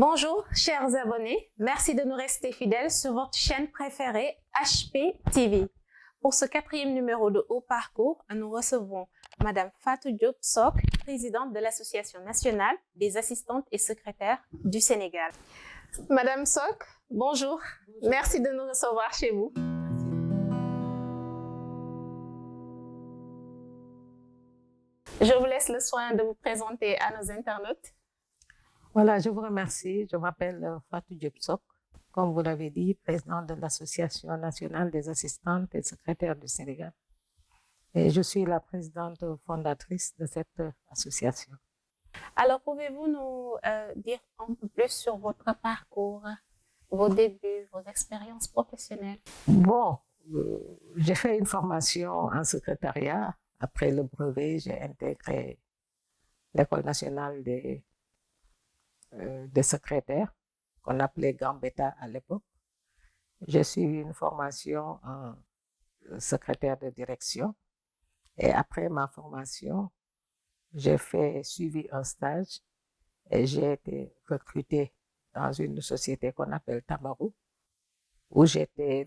Bonjour, chers abonnés. Merci de nous rester fidèles sur votre chaîne préférée HP TV. Pour ce 4e numéro de Haut Parcours, nous recevons Madame Fatou Diop Sock, présidente de l'Association nationale des assistantes et secrétaires du Sénégal. Madame Sock, bonjour. Merci de nous recevoir chez vous. Je vous laisse le soin de vous présenter à nos internautes. Voilà, je vous remercie. Je m'appelle Fatou Diop Sock, comme vous l'avez dit, présidente de l'Association nationale des assistantes et secrétaires du Sénégal. Et je suis la présidente fondatrice de cette association. Alors, pouvez-vous nous dire un peu plus sur votre parcours, vos débuts, vos expériences professionnelles? Bon, j'ai fait une formation en secrétariat. Après le brevet, j'ai intégré l'École nationale des secrétaires, qu'on appelait Gambetta à l'époque. J'ai suivi une formation en secrétaire de direction. Et après ma formation, j'ai suivi un stage et j'ai été recrutée dans une société qu'on appelle Tamarou, où j'étais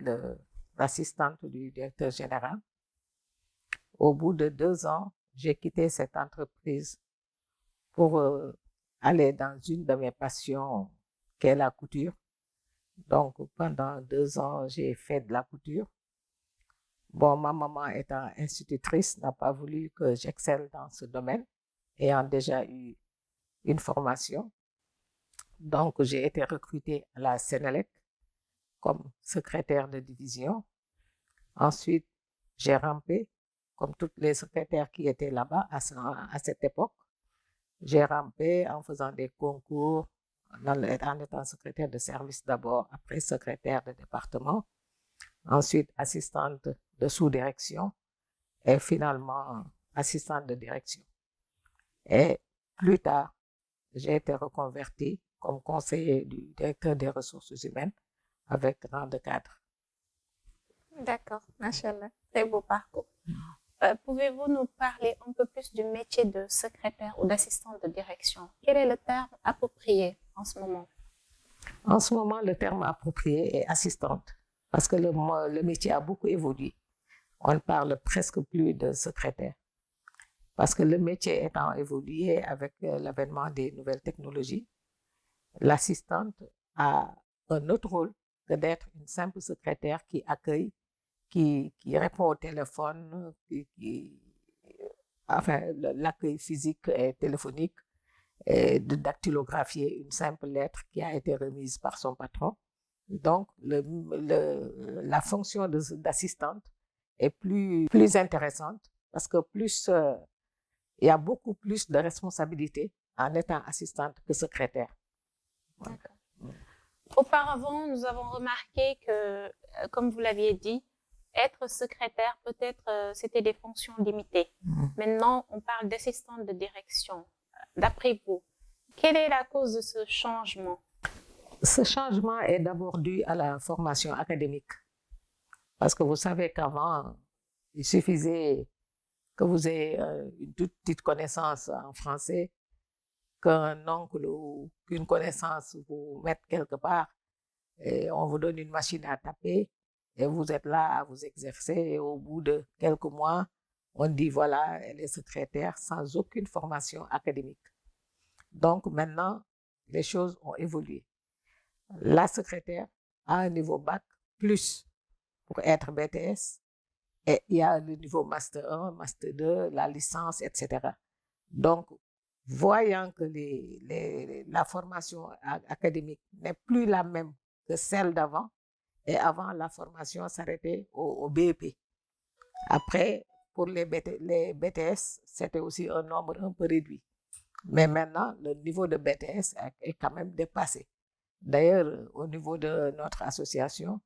l'assistante du directeur général. Au bout de 2 ans, j'ai quitté cette entreprise pour aller dans une de mes passions, qui est la couture. Donc, pendant 2 ans, j'ai fait de la couture. Bon, ma maman étant institutrice, n'a pas voulu que j'excelle dans ce domaine, ayant déjà eu une formation. Donc, j'ai été recrutée à la Sénélec comme secrétaire de division. Ensuite, j'ai rampé, comme toutes les secrétaires qui étaient là-bas à cette époque. J'ai rampé en faisant des concours, en étant secrétaire de service d'abord, après secrétaire de département, ensuite assistante de sous-direction et finalement assistante de direction. Et plus tard, j'ai été reconvertie comme conseiller du directeur des ressources humaines avec rang de cadre. D'accord, machallah, très beau parcours. Pouvez-vous nous parler un peu plus du métier de secrétaire ou d'assistante de direction? Quel est le terme approprié en ce moment? En ce moment, le terme approprié est assistante, parce que le métier a beaucoup évolué. On ne parle presque plus de secrétaire, parce que le métier étant évolué avec l'avènement des nouvelles technologies, l'assistante a un autre rôle que d'être une simple secrétaire qui accueille, qui répond au téléphone, enfin, l'accueil physique et téléphonique, et de dactylographier une simple lettre qui a été remise par son patron. Donc, la fonction d'assistante est plus intéressante parce que il y a beaucoup plus de responsabilités en étant assistante que secrétaire. D'accord. Auparavant, nous avons remarqué que, comme vous l'aviez dit, être secrétaire, peut-être, c'était des fonctions limitées. Maintenant, on parle d'assistante de direction. D'après vous, quelle est la cause de ce changement? Ce changement est d'abord dû à la formation académique. Parce que vous savez qu'avant, il suffisait que vous ayez une toute petite connaissance en français, qu'un oncle ou qu'une connaissance vous mette quelque part, et on vous donne une machine à taper, et vous êtes là à vous exercer, et au bout de quelques mois, on dit voilà, elle est secrétaire sans aucune formation académique. Donc maintenant, les choses ont évolué. La secrétaire a un niveau bac plus pour être BTS, et il y a le niveau Master 1, Master 2, la licence, etc. Donc, voyant que la formation académique n'est plus la même que celle d'avant, et avant, la formation s'arrêtait au BEP. Après, pour les BTS, c'était aussi un nombre un peu réduit. Mais maintenant, le niveau de BTS est quand même dépassé. D'ailleurs, au niveau de notre association,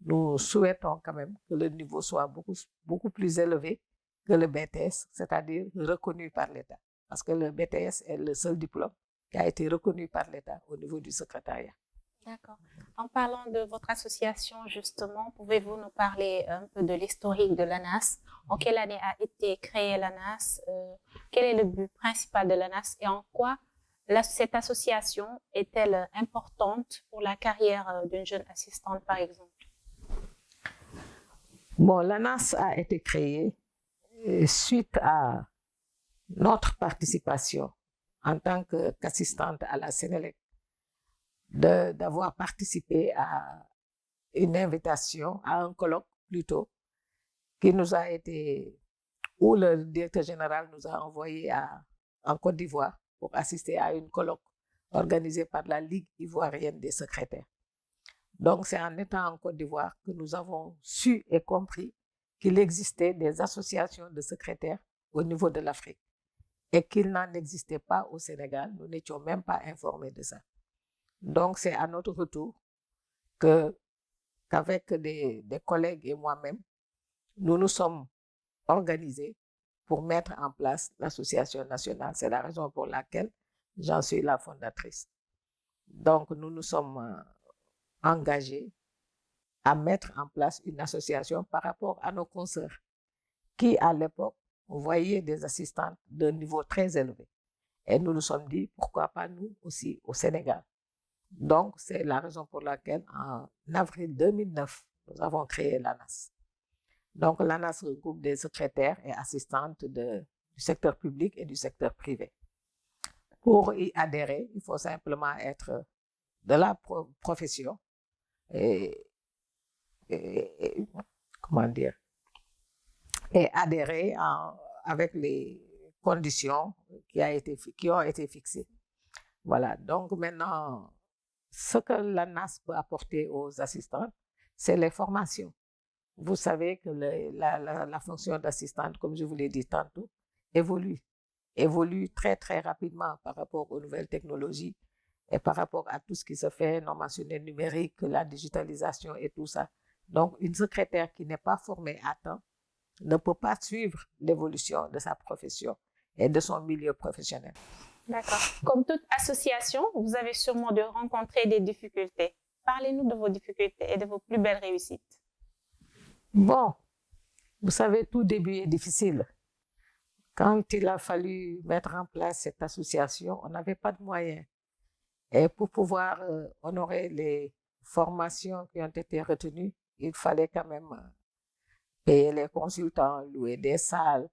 nous souhaitons quand même que le niveau soit beaucoup plus élevé que le BTS, c'est-à-dire reconnu par l'État. Parce que le BTS est le seul diplôme qui a été reconnu par l'État au niveau du secrétariat. D'accord. En parlant de votre association, justement, pouvez-vous nous parler un peu de l'historique de l'ANAS? En quelle année a été créée l'ANAS? Quel est le but principal de l'ANAS et en quoi cette association est-elle importante pour la carrière d'une jeune assistante, par exemple? Bon, l'ANAS a été créée suite à notre participation en tant qu'assistante à la Sénélec, d'avoir participé à une invitation, à un colloque plutôt, qui nous a été, où le directeur général nous a envoyé en Côte d'Ivoire pour assister à une colloque organisée par la Ligue ivoirienne des secrétaires. Donc, c'est en étant en Côte d'Ivoire que nous avons su et compris qu'il existait des associations de secrétaires au niveau de l'Afrique et qu'il n'en existait pas au Sénégal. Nous n'étions même pas informés de ça. Donc, c'est à notre retour qu'avec des collègues et moi-même, nous nous sommes organisés pour mettre en place l'association nationale. C'est la raison pour laquelle j'en suis la fondatrice. Donc, nous nous sommes engagés à mettre en place une association par rapport à nos consoeurs qui, à l'époque, voyaient des assistantes d'un niveau très élevé. Et nous nous sommes dit, pourquoi pas nous aussi au Sénégal? Donc, c'est la raison pour laquelle, en avril 2009, nous avons créé l'ANAS. Donc, l'ANAS regroupe des secrétaires et assistantes du secteur public et du secteur privé. Pour y adhérer, il faut simplement être de la profession et comment dire, et adhérer avec les conditions qui ont été fixées. Voilà, donc maintenant, ce que l'ANAS peut apporter aux assistants, c'est les formations. Vous savez que la fonction d'assistante, comme je vous l'ai dit tantôt, évolue très, très rapidement par rapport aux nouvelles technologies et par rapport à tout ce qui se fait, normationnel numérique, la digitalisation et tout ça. Donc, une secrétaire qui n'est pas formée à temps ne peut pas suivre l'évolution de sa profession et de son milieu professionnel. D'accord. Comme toute association, vous avez sûrement dû rencontrer des difficultés. Parlez-nous de vos difficultés et de vos plus belles réussites. Bon, vous savez, tout début est difficile. Quand il a fallu mettre en place cette association, on n'avait pas de moyens. Et pour pouvoir honorer les formations qui ont été retenues, il fallait quand même payer les consultants, louer des salles,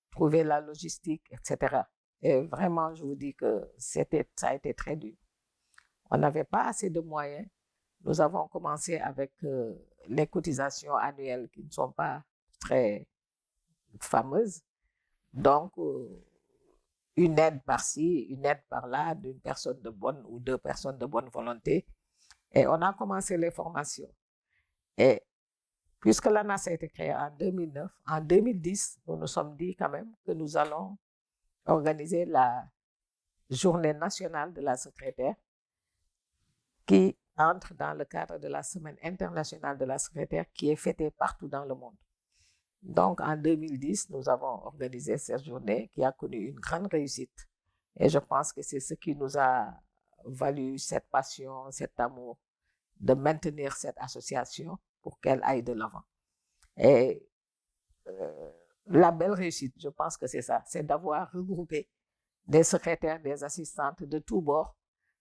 trouver la logistique, etc. Et vraiment, je vous dis que ça a été très dur. On n'avait pas assez de moyens. Nous avons commencé avec les cotisations annuelles qui ne sont pas très fameuses. Donc, une aide par-ci, une aide par-là, d'une personne de bonne ou deux personnes de bonne volonté. Et on a commencé les formations. Et puisque l'ANAS a été créée en 2009, en 2010, nous nous sommes dit quand même que nous allons organiser la journée nationale de la secrétaire qui entre dans le cadre de la Semaine internationale de la secrétaire qui est fêtée partout dans le monde. Donc, en 2010, nous avons organisé cette journée qui a connu une grande réussite. Et je pense que c'est ce qui nous a valu cette passion, cet amour de maintenir cette association pour qu'elle aille de l'avant. Et la belle réussite, je pense que c'est ça, c'est d'avoir regroupé des secrétaires, des assistantes de tous bords,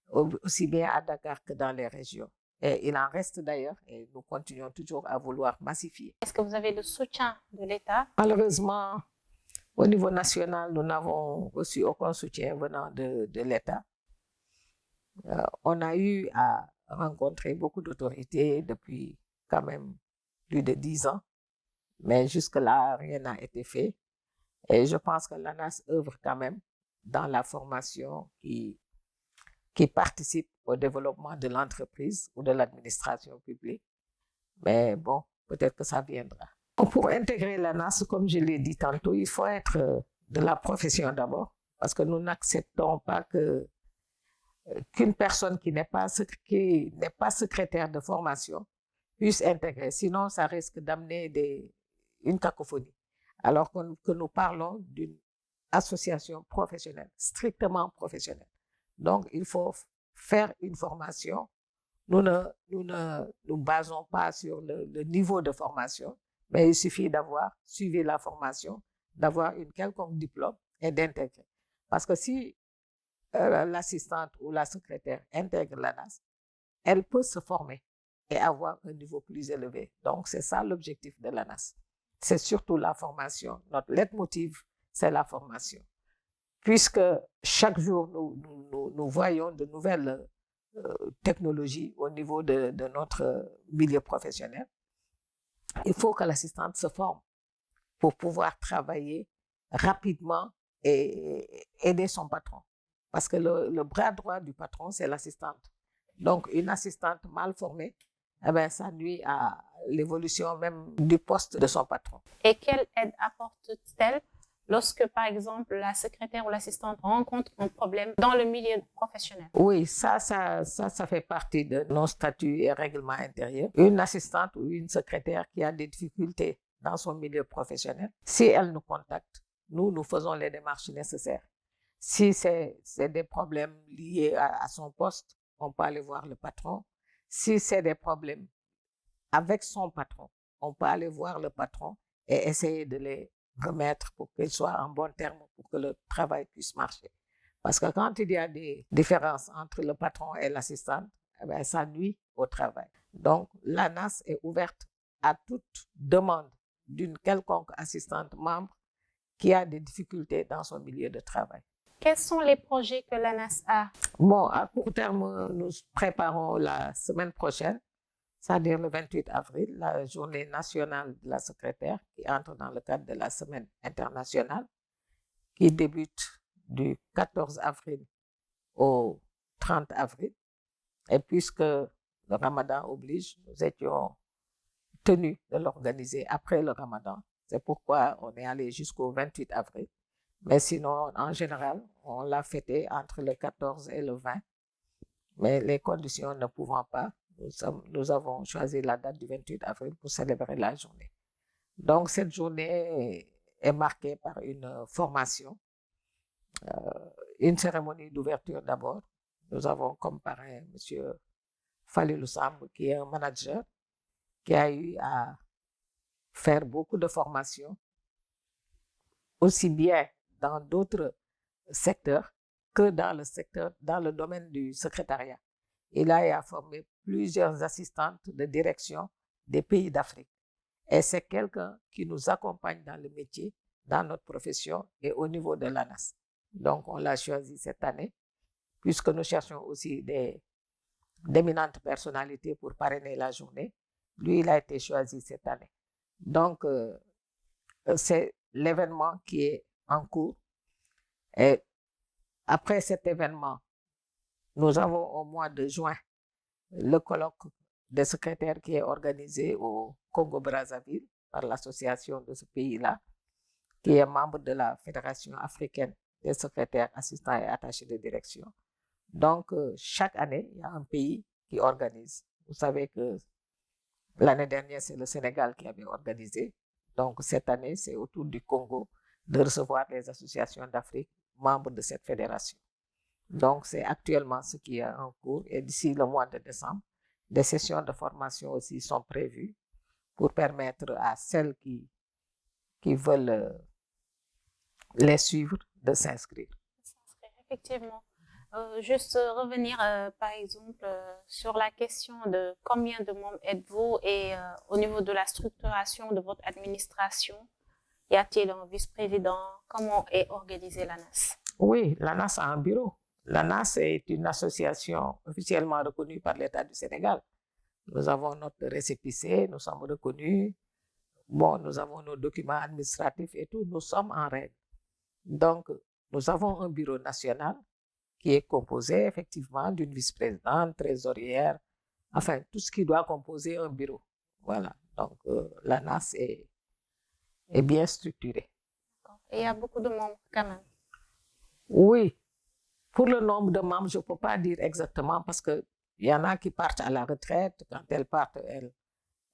aussi bien à Dakar que dans les régions. Et il en reste d'ailleurs, et nous continuons toujours à vouloir massifier. Est-ce que vous avez le soutien de l'État? Malheureusement, au niveau national, nous n'avons reçu aucun soutien venant de l'État. On a eu à rencontrer beaucoup d'autorités depuis quand même plus de 10 ans, mais jusque-là, rien n'a été fait. Et je pense que l'ANAS œuvre quand même dans la formation qui participe au développement de l'entreprise ou de l'administration publique. Mais bon, peut-être que ça viendra. Pour intégrer l'ANAS, comme je l'ai dit tantôt, il faut être de la profession d'abord, parce que nous n'acceptons pas qu'une personne qui n'est pas secrétaire de formation puisse intégrer. Sinon, ça risque d'amener une cacophonie. Alors que nous parlons d'une association professionnelle, strictement professionnelle. Donc, il faut faire une formation. Nous ne nous basons pas sur le niveau de formation, mais il suffit d'avoir suivi la formation, d'avoir une quelconque diplôme et d'intégrer. Parce que si l'assistante ou la secrétaire intègre l'ANAS, elle peut se former et avoir un niveau plus élevé. Donc, c'est ça l'objectif de l'ANAS. C'est surtout la formation. Notre leitmotiv, c'est la formation. Puisque chaque jour, nous voyons de nouvelles technologies au niveau de notre milieu professionnel, il faut que l'assistante se forme pour pouvoir travailler rapidement et aider son patron. Parce que le bras droit du patron, c'est l'assistante. Donc, une assistante mal formée, eh bien, ça nuit à l'évolution même du poste de son patron. Et quelle aide apporte-t-elle lorsque, par exemple, la secrétaire ou l'assistante rencontre un problème dans le milieu professionnel? Oui, ça fait partie de nos statuts et règlements intérieurs. Une assistante ou une secrétaire qui a des difficultés dans son milieu professionnel, si elle nous contacte, nous faisons les démarches nécessaires. Si c'est des problèmes liés à son poste, on peut aller voir le patron. Si c'est des problèmes avec son patron, on peut aller voir le patron et essayer de les remettre pour qu'ils soient en bon terme, pour que le travail puisse marcher. Parce que quand il y a des différences entre le patron et l'assistante, eh bien, ça nuit au travail. Donc, l'ANAS est ouverte à toute demande d'une quelconque assistante membre qui a des difficultés dans son milieu de travail. Quels sont les projets que l'ANAS a? Bon, à court terme, nous préparons la semaine prochaine, c'est-à-dire le 28 avril, la journée nationale de la secrétaire qui entre dans le cadre de la semaine internationale, qui débute du 14 avril au 30 avril. Et puisque le Ramadan oblige, nous étions tenus de l'organiser après le Ramadan. C'est pourquoi on est allé jusqu'au 28 avril. Mais sinon, en général, on l'a fêté entre le 14 et le 20. Mais les conditions ne pouvant pas, nous avons choisi la date du 28 avril pour célébrer la journée. Donc, cette journée est marquée par une formation, une cérémonie d'ouverture d'abord. Nous avons comme parrain M. Falilou Samb, qui est un manager, qui a eu à faire beaucoup de formations, aussi bien dans d'autres secteurs que dans le domaine du secrétariat. Il a eu à former plusieurs assistantes de direction des pays d'Afrique. Et c'est quelqu'un qui nous accompagne dans le métier, dans notre profession et au niveau de l'ANAS. Donc, on l'a choisi cette année, puisque nous cherchons aussi d'éminentes personnalités pour parrainer la journée. Lui, il a été choisi cette année. Donc, c'est l'événement qui est en cours. Et après cet événement, nous avons au mois de juin le colloque des secrétaires qui est organisé au Congo-Brazzaville par l'association de ce pays-là, qui est membre de la Fédération africaine des secrétaires, assistants et attachés de direction. Donc, chaque année, il y a un pays qui organise. Vous savez que l'année dernière, c'est le Sénégal qui avait organisé. Donc, cette année, c'est au tour du Congo de recevoir les associations d'Afrique membres de cette fédération. Donc, c'est actuellement ce qui est en cours. Et d'ici le mois de décembre, des sessions de formation aussi sont prévues pour permettre à celles qui veulent les suivre de s'inscrire. Effectivement. Juste revenir, par exemple, sur la question de combien de membres êtes-vous et au niveau de la structuration de votre administration, y a-t-il un vice-président? Comment est organisée l'ANAS? Oui, l'ANAS a un bureau. L'ANAS est une association officiellement reconnue par l'État du Sénégal. Nous avons notre récépissé, nous sommes reconnus. Bon, nous avons nos documents administratifs et tout, nous sommes en règle. Donc, nous avons un bureau national qui est composé effectivement d'une vice-présidente, trésorière, enfin, tout ce qui doit composer un bureau. Voilà, donc l'ANAS est bien structurée. Et il y a beaucoup de membres quand même. Oui, pour le nombre de membres, je ne peux pas dire exactement parce qu'il y en a qui partent à la retraite. Quand elles partent,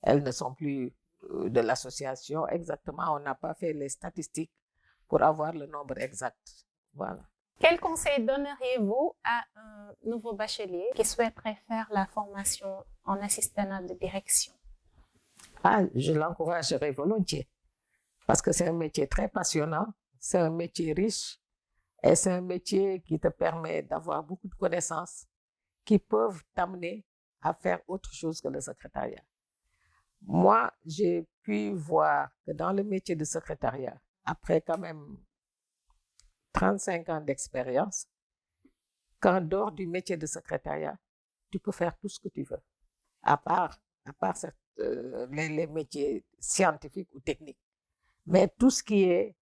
elles ne sont plus de l'association. Exactement, on n'a pas fait les statistiques pour avoir le nombre exact. Voilà. Quel conseil donneriez-vous à un nouveau bachelier qui souhaiterait faire la formation en assistant de direction? Je l'encouragerais volontiers parce que c'est un métier très passionnant, c'est un métier riche Et c'est un métier qui te permet d'avoir beaucoup de connaissances qui peuvent t'amener à faire autre chose que le secrétariat. Moi, j'ai pu voir que dans le métier de secrétariat, après quand même 35 ans d'expérience, qu'en dehors du métier de secrétariat, tu peux faire tout ce que tu veux, à part les métiers scientifiques ou techniques. Mais tout ce qui est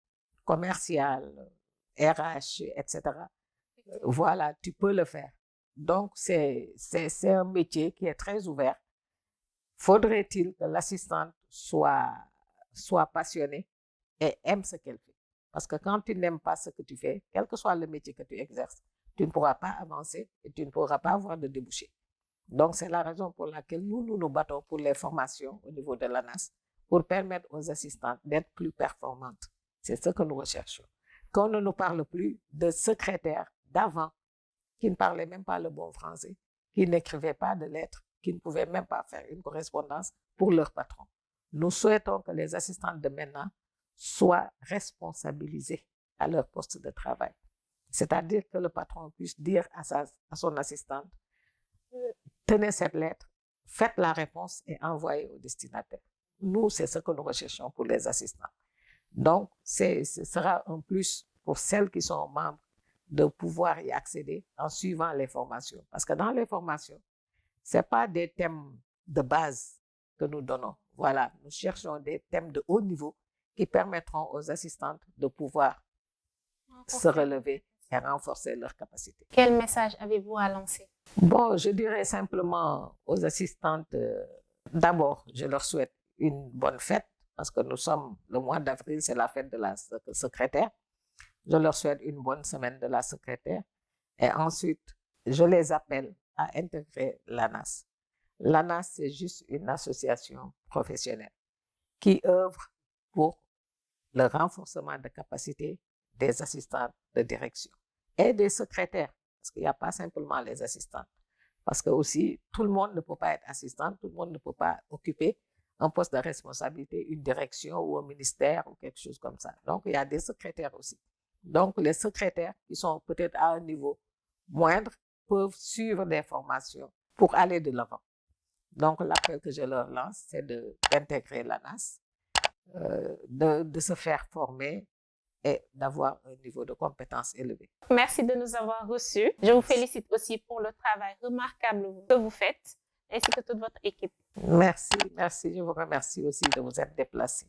commercial, RH, etc., voilà, tu peux le faire. Donc, c'est un métier qui est très ouvert. Faudrait-il que l'assistante soit passionnée et aime ce qu'elle fait? Parce que quand tu n'aimes pas ce que tu fais, quel que soit le métier que tu exerces, tu ne pourras pas avancer et tu ne pourras pas avoir de débouchés. Donc, c'est la raison pour laquelle nous battons pour les formations au niveau de l'ANAS, pour permettre aux assistantes d'être plus performantes. C'est ce que nous recherchons. Qu'on ne nous parle plus de secrétaires d'avant qui ne parlaient même pas le bon français, qui n'écrivaient pas de lettres, qui ne pouvaient même pas faire une correspondance pour leur patron. Nous souhaitons que les assistantes de maintenant soient responsabilisées à leur poste de travail. C'est-à-dire que le patron puisse dire à son assistante, tenez cette lettre, faites la réponse et envoyez au destinataire. Nous, c'est ce que nous recherchons pour les assistants. Donc, ce sera un plus pour celles qui sont membres de pouvoir y accéder en suivant les formations. Parce que dans les formations, ce n'est pas des thèmes de base que nous donnons. Voilà, nous cherchons des thèmes de haut niveau qui permettront aux assistantes de pouvoir se relever et renforcer leurs capacités. Quel message avez-vous à lancer? Bon, je dirais simplement aux assistantes, d'abord, je leur souhaite une bonne fête, parce que nous sommes, le mois d'avril, c'est la fête de la secrétaire. Je leur souhaite une bonne semaine de la secrétaire. Et ensuite, je les appelle à intégrer l'ANAS. L'ANAS, c'est juste une association professionnelle qui œuvre pour le renforcement de capacités des assistants de direction et des secrétaires, parce qu'il n'y a pas simplement les assistants. Parce que aussi, tout le monde ne peut pas être assistant, tout le monde ne peut pas occuper un poste de responsabilité, une direction ou un ministère ou quelque chose comme ça. Donc, il y a des secrétaires aussi. Donc, les secrétaires qui sont peut-être à un niveau moindre peuvent suivre des formations pour aller de l'avant. Donc, l'appel que je leur lance, c'est d'intégrer l'ANAS, de se faire former et d'avoir un niveau de compétence élevé. Merci de nous avoir reçus. Je vous félicite aussi pour le travail remarquable que vous faites, ainsi que toute votre équipe. Merci, merci. Je vous remercie aussi de vous être déplacé.